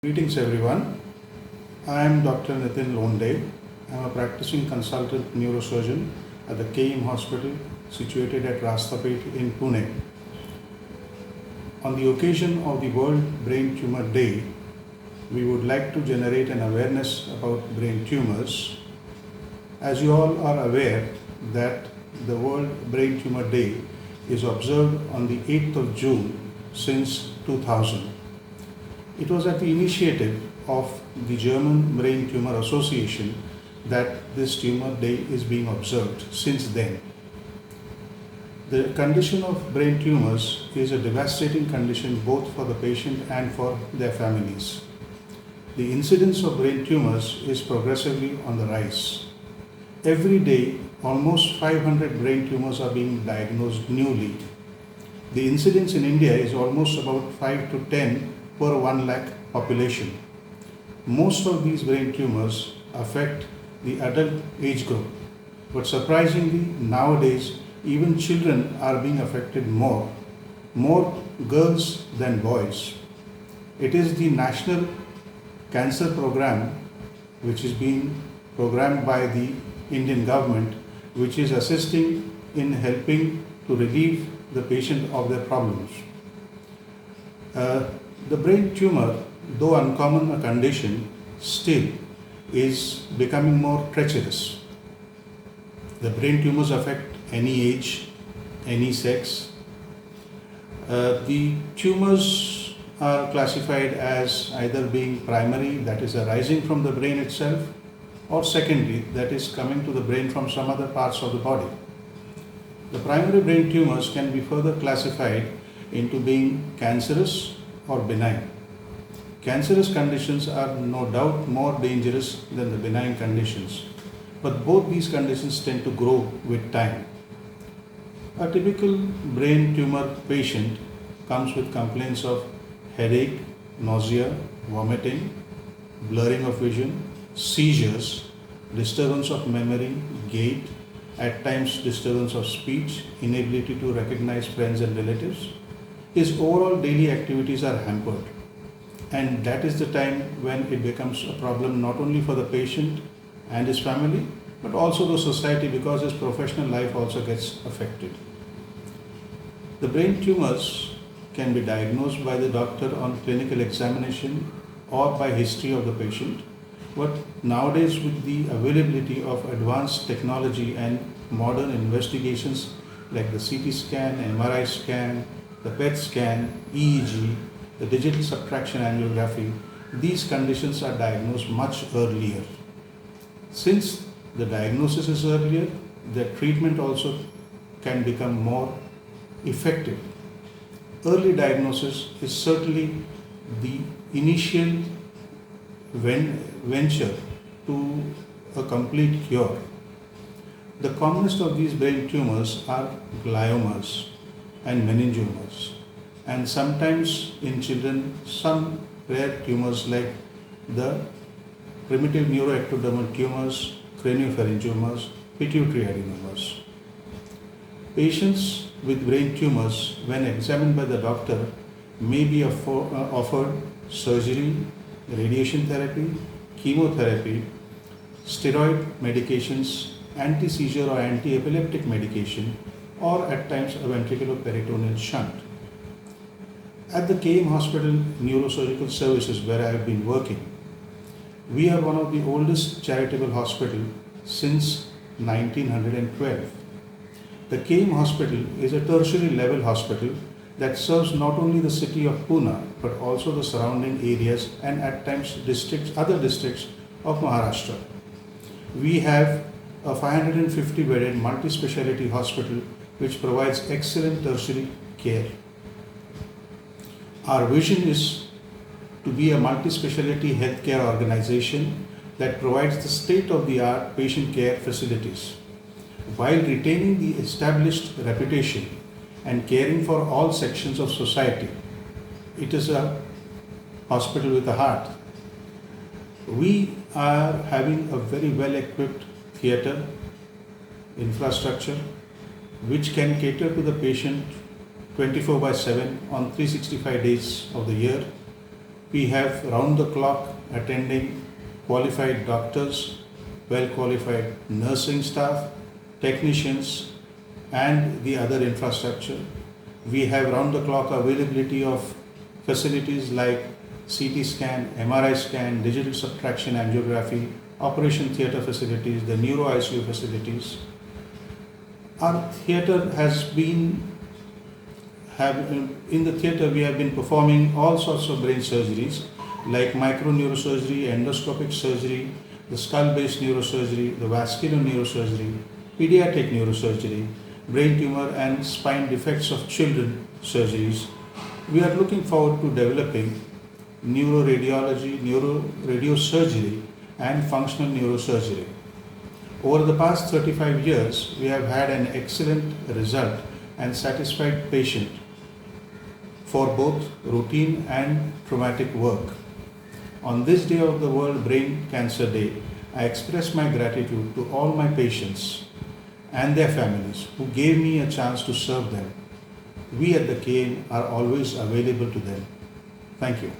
Greetings everyone. I am Dr. Nitin Londe. I am a practicing consultant neurosurgeon at the KEIM Hospital situated at Rastapet in Pune. On the occasion of the World Brain Tumor Day, we would like to generate an awareness about brain tumors. As you all are aware that the World Brain Tumor Day is observed on the 8th of June since 2000. It was at the initiative of the German Brain Tumor Association that this tumor day is being observed since then. The condition of brain tumors is a devastating condition both for the patient and for their families. The incidence of brain tumors is progressively on the rise. Every day, almost 500 brain tumors are being diagnosed newly. The incidence in India is almost about 5 to 10 per 1 lakh population. Most of these brain tumors affect the adult age group, but surprisingly nowadays even children are being affected more girls than boys. It is the National Cancer Program, which is being programmed by the Indian government, which is assisting in helping to relieve the patient of their problems. The brain tumor, though uncommon a condition, still is becoming more treacherous. The brain tumors affect any age, any sex. The tumors are classified as either being primary, that is arising from the brain itself, or secondary, that is coming to the brain from some other parts of the body. The primary brain tumors can be further classified into being cancerous or benign. Cancerous conditions are no doubt more dangerous than the benign conditions, but both these conditions tend to grow with time. A typical brain tumor patient comes with complaints of headache, nausea, vomiting, blurring of vision, seizures, disturbance of memory, gait, at times disturbance of speech, inability to recognize friends and relatives. His overall daily activities are hampered, and that is the time when it becomes a problem not only for the patient and his family but also the society, because his professional life also gets affected. The brain tumors can be diagnosed by the doctor on clinical examination or by history of the patient, but nowadays with the availability of advanced technology and modern investigations like the CT scan, MRI scan, the PET scan, EEG, the digital subtraction angiography, these conditions are diagnosed much earlier. Since the diagnosis is earlier, the treatment also can become more effective. Early diagnosis is certainly the initial venture to a complete cure. The commonest of these brain tumors are gliomas and meningiomas, and sometimes in children some rare tumors like the primitive neuroectodermal tumors, craniopharyngiomas, pituitary adenomas. Patients with brain tumors, when examined by the doctor, may be offered surgery, radiation therapy, chemotherapy, steroid medications, anti-seizure or anti-epileptic medication, or at times a ventriculoperitoneal shunt. At the KEIM Hospital Neurosurgical Services, where I have been working, we are one of the oldest charitable hospitals since 1912. The KEIM Hospital is a tertiary level hospital that serves not only the city of Pune but also the surrounding areas and at times other districts of Maharashtra. We have a 550 bedded multi-speciality hospital which provides excellent tertiary care. Our vision is to be a multi-speciality healthcare organization that provides the state-of-the-art patient care facilities while retaining the established reputation and caring for all sections of society. It is a hospital with a heart. We are having a very well-equipped theatre infrastructure which can cater to the patient 24/7 on 365 days of the year. We have round the clock attending qualified doctors, well qualified nursing staff, technicians, and the other infrastructure. We have round the clock availability of facilities like CT scan, MRI scan, digital subtraction angiography, operation theatre facilities, the neuro ICU facilities. Our theatre has been in the theatre we have been performing all sorts of brain surgeries like microneurosurgery, endoscopic surgery, the skull-based neurosurgery, the vascular neurosurgery, pediatric neurosurgery, brain tumor and spine defects of children surgeries. We are looking forward to developing neuroradiology, neuroradiosurgery and functional neurosurgery. Over the past 35 years, we have had an excellent result and satisfied patient for both routine and traumatic work. On this day of the World Brain Cancer Day, I express my gratitude to all my patients and their families who gave me a chance to serve them. We at the KAIM are always available to them. Thank you.